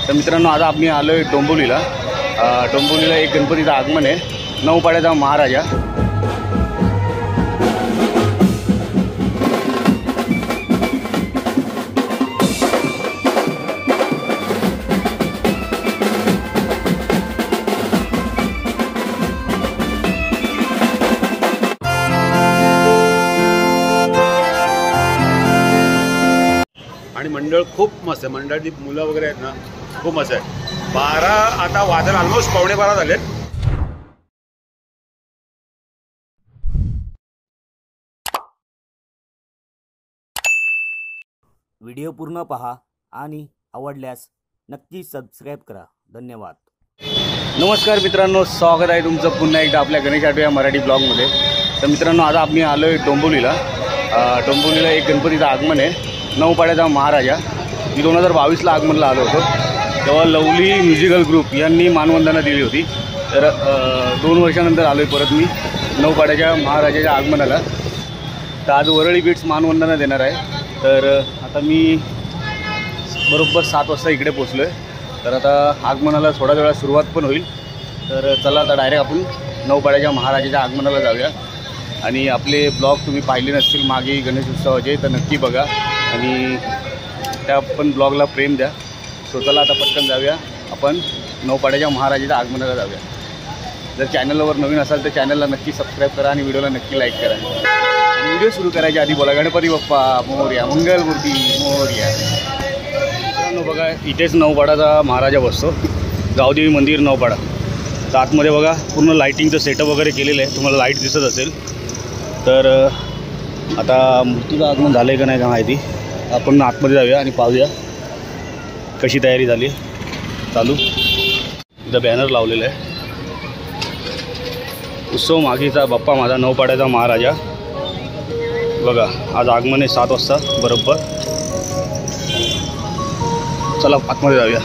तर मित्रांनो आता आम्ही आलो आहे डोंबिवलीला. डोंबिवलीला एक गणपतीचं आगमन आहे, नौपाड्याचा महाराजा. आणि मंडळ खूप मस्त आहे. मंडळाची मुलं वगैरे आहेत ना, खूप मस्त आहे. 12 आता वाजून ऑलमोस्ट 11:15 झालेत. व्हिडिओ पूर्ण पहा आणि आवडल्यास नक्की सबस्क्राईब करा. धन्यवाद. नमस्कार मित्रांनो, स्वागत आहे तुमचं पुन्हा एकदा आपल्या गणेश आठवले या मराठी ब्लॉगमध्ये. तर मित्रांनो आता आम्ही आलो आहे डोंबिवलीला. डोंबिवलीला एक गणपतीचं आगमन आहे, नौपाड्याचा महाराजा. मी 2022ला आगमनला आलो होतो, तेव्हा लवली म्युझिकल ग्रुप यांनी मानवंदना दिली होती. तर 2 वर्षानंतर आलो आहे परत मी नौपाड्याच्या महाराजाच्या आगमनाला. तर आज वरळी बीट्स मानवंदना देणार आहे. तर आता मी बरोबर 7 वाजता इकडे पोचलो आहे. तर आता आगमनाला थोड्या वेळात सुरुवात पण होईल. तर चला आता डायरेक्ट आपण नौपाड्याच्या महाराजाच्या आगमनाला जाऊया. आणि आपले ब्लॉग तुम्ही पाहिले नसतील मागे गणेश उत्सवाचे, तर नक्की बघा आणि त्या पण ब्लॉगला प्रेम द्या. सो चला आता पटकन जाऊया, आपण नौपाड्याच्या महाराजाच्या आगमनाला जाऊया. जर चॅनलवर नवीन असाल तर चॅनलला नक्की सबस्क्राईब करा आणि व्हिडिओला नक्की लाईक करा. आणि व्हिडिओ सुरू करायच्या आधी बोला गणपती बाप्पा मोरया, मंगलमूर्ती मोरया. मित्रांनो बघा, इथेच नौपाड्याचा महाराजा बसतो, गावदेवी मंदिर नौपाडा. तर आतमध्ये बघा पूर्ण लाईटिंगचं सेटअप वगैरे केलेलं आहे, तुम्हाला लाईट दिसत असेल. तर आता मूर्तीचं आगमन झालं आहे का नाही का माहिती. आपण आतमध्ये जाऊया आणि पाहूया कशी तयारी झाली. चालू इथं बॅनर लावलेलं आहे, उत्सव मागीचा बाप्पा माझा नौपाड्याचा महाराजा. बघा आज आगमन आहे 7 वाजता बरोबर. चला आतमध्ये जाऊया.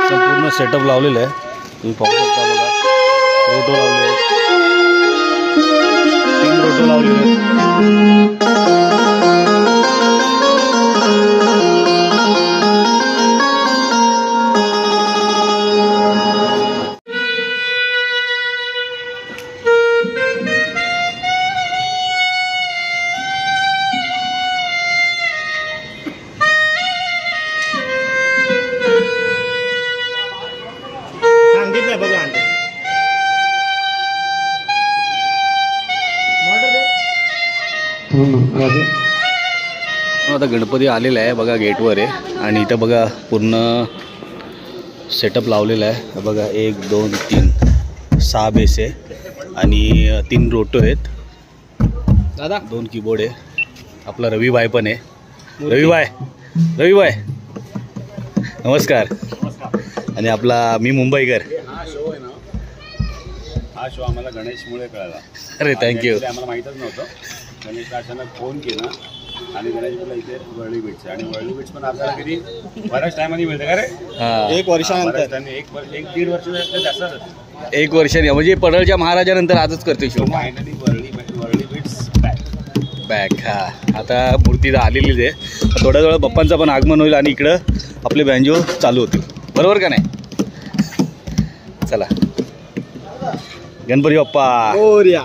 संपूर्ण सेटअप लावलेलं आहे, तुम्ही पाहू शकता. बघा रोटो लावले आहेत, 3 रोटो लावलेले आहेत. आता गणपती आलेला आहे बघा, गेटवर आहे. आणि इथं बघा पूर्ण सेटअप लावलेला आहे. बघा 1 2 3 6 बेस आहे आणि 3 रोटो आहेत दादा, 2 कीबोर्ड आहे. आपला रविभाई पण आहे. रविभाई नमस्कार. आणि आपला मी मुंबईकर. हा शो आम्हाला गणेशमुळे कळला. अरे थँक्यू. आम्हाला माहीतच नव्हतं. गणेशला अचानक फोन केला आणि गणेश बोला इथे वरळी बीट्स. आणि वरळी बीट्स पण आपल्याला किती बऱ्याच टायमाने मिळते का रे. 1 वर्षानंतर. 1-1.5 वर्ष जास्त. 1 वर्षाने म्हणजे पडळच्या महाराजानंतर आजच करते show. Finally Worli beats back. हा आता मूर्ती आलेलीच आहे. थोड्या वेळा बाप्पांचं पण आगमन होईल आणि इकडं आपले बँजो चालू होतील, बरोबर का नाही. चला गणपती बाप्पा मोरया.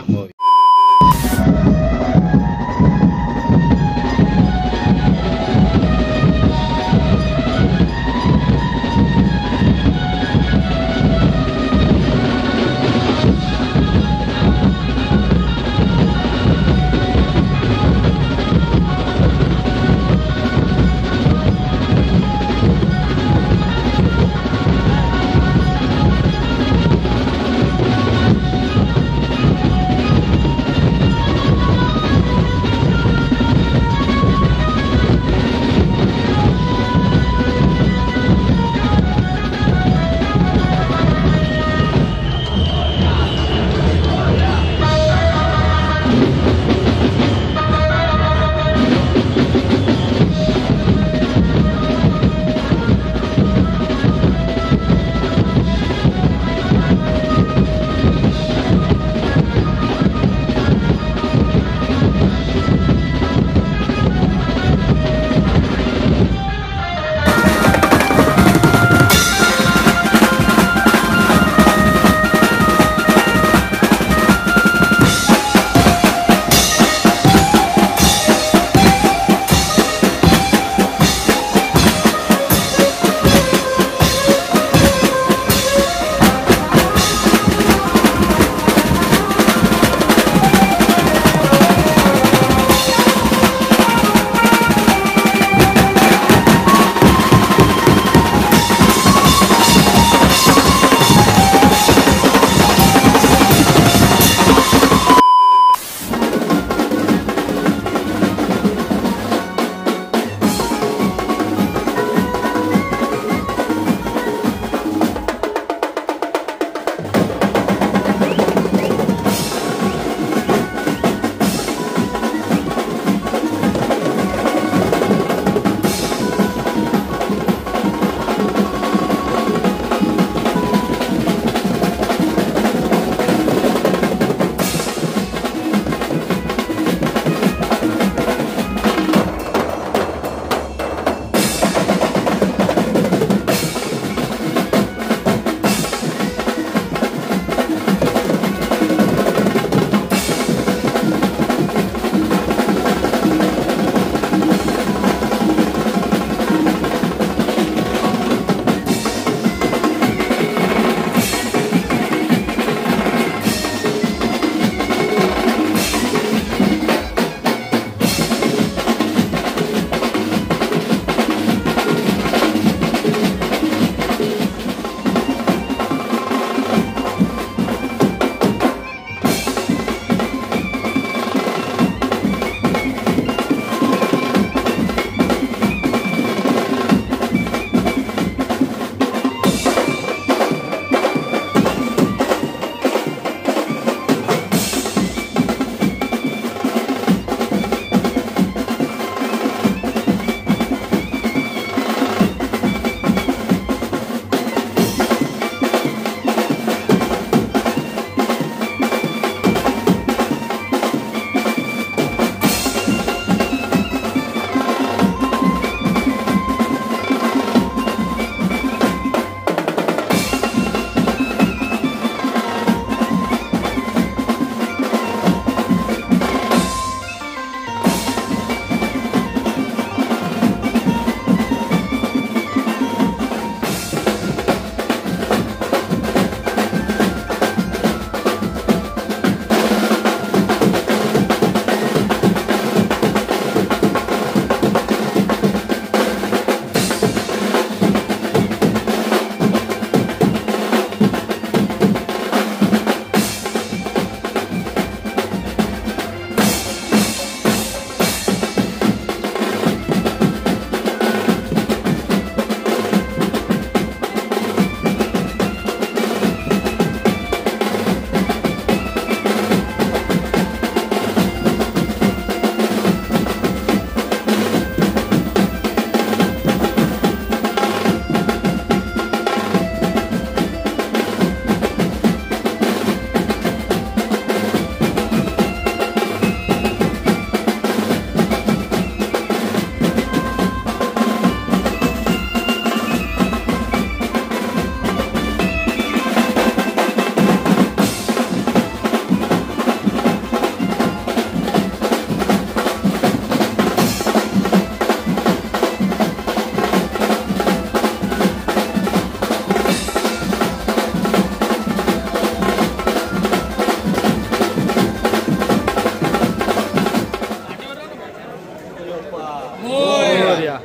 मोरया.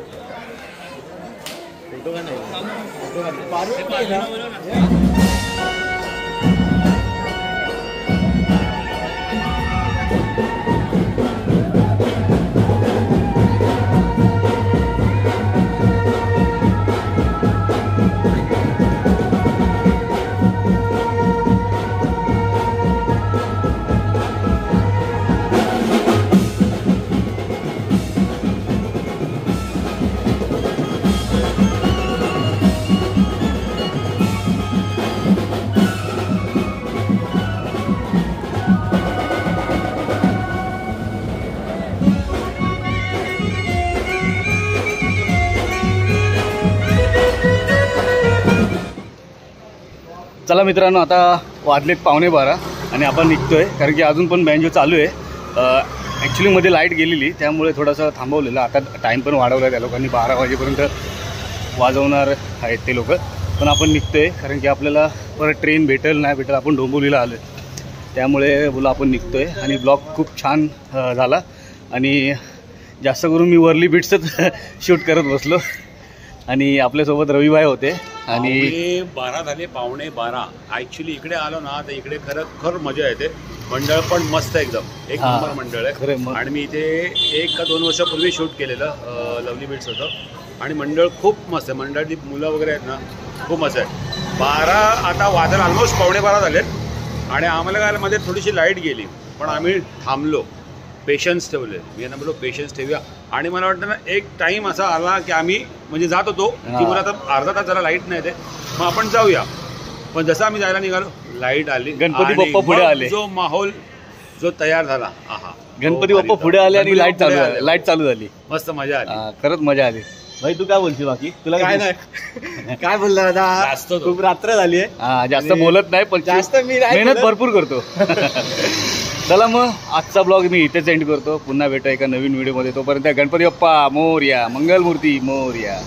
चला मित्रांनो, आता वाजलेत 11:15 आणि आपण निघतोय, कारण की अजून पण बँजो चालू आहे. ॲक्च्युली मध्ये लाईट गेलेली, त्यामुळे थोडंसं थांबवलेलं. आता टाईम पण वाढवला त्या लोकांनी, 12 वाजेपर्यंत वाजवणार आहेत ते लोक. पण आपण निघतोय, कारण की आपल्याला परत ट्रेन भेटेल नाही भेटेल. आपण डोंबिवलीला आलो आहे, त्यामुळे बोला आपण निघतोय. आणि ब्लॉग खूप छान झाला आणि जास्त करून मी वर्ली बीट्सच शूट करत बसलो. आणि आपल्यासोबत रविभाई होते. आणि 12 झाले, 11:15. ॲक्च्युली इकडे आलो ना तर इकडे खरं मजा येते. मंडळ पण मस्त एकदम एक नंबर मंडळ आहे. आणि मी इथे 1 का 2 वर्षापूर्वी शूट केलेलं लवली बीट्स होतं आणि मंडळ खूप मस्त आहे. मंडळातली मुलं वगैरे आहेत ना, खूप मस्त आहे. 12 आता वाजल ऑलमोस्ट 11:15 झालेत आणि आम्हाला काय मध्ये थोडीशी लाईट गेली, पण आम्ही थांबलो, पेशन्स ठेवले. मी यांना बोललो पेशन्स ठेवूया. आणि मला वाटतं ना एक टाईम असा आला की आम्ही म्हणजे जात होतो की मला आता अर्धा तास जरा लाईट नाही ते, मग आपण जाऊया. पण जसं आम्ही जायला निघालो लाईट आली, गणपती बाप्पा पुढे आले, जो माहोल जो तयार झाला, आहा, गणपती बाप्पा पुढे आले आणि लाईट चालू झाली. मस्त मजा आली, खरंच मजा आली. भाई तू काय बोलशील? बाकी तुला काय नाही काय बोलला दादा, खूप रात्र झाली आहे. जास्त बोलत नाही, पण जास्त मी मेहनत भरपूर करतो. चला मग आजचा ब्लॉग मी इथेच एंड करतो. पुन्हा भेटू एका नवीन व्हिडिओमध्ये. तोपर्यंत गणपती बाप्पा मोरया, मंगलमूर्ती मोरया.